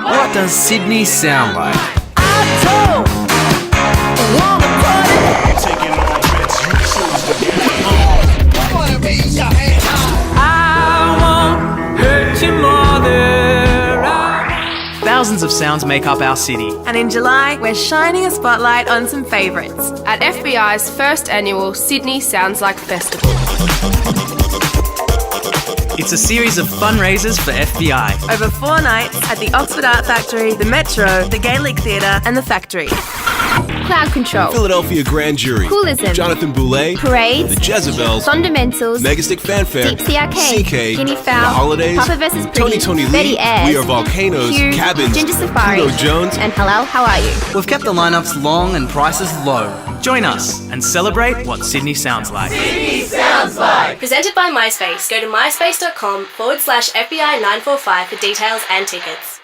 What does Sydney sound like? Thousands of sounds make up our city. And in July, we're shining a spotlight on some favourites. At FBI's first annual Sydney Sounds Like Festival. It's a series of fundraisers for FBI. Over 4 nights at the Oxford Art Factory, the Metro, the Gaelic Theatre and the Factory. Crowd Control, Philadelphia Grand Jury, Coolism, Jonathan Boulay, Parades, The Jezebels, Fundamentals, Megastick Fanfare, Deep Sea Arcade, CK, Guinea The Fowl, Holidays, Papa vs. Pretty, Tony Betty Lee, Ayres, We Are Volcanoes, Q, Cabins, Ginger Safari, Pluto Jones, and Hello, how are you? We've kept the lineups long and prices low. Join us and celebrate what Sydney sounds like. Presented by MySpace. Go to myspace.com/FBI945 for details and tickets.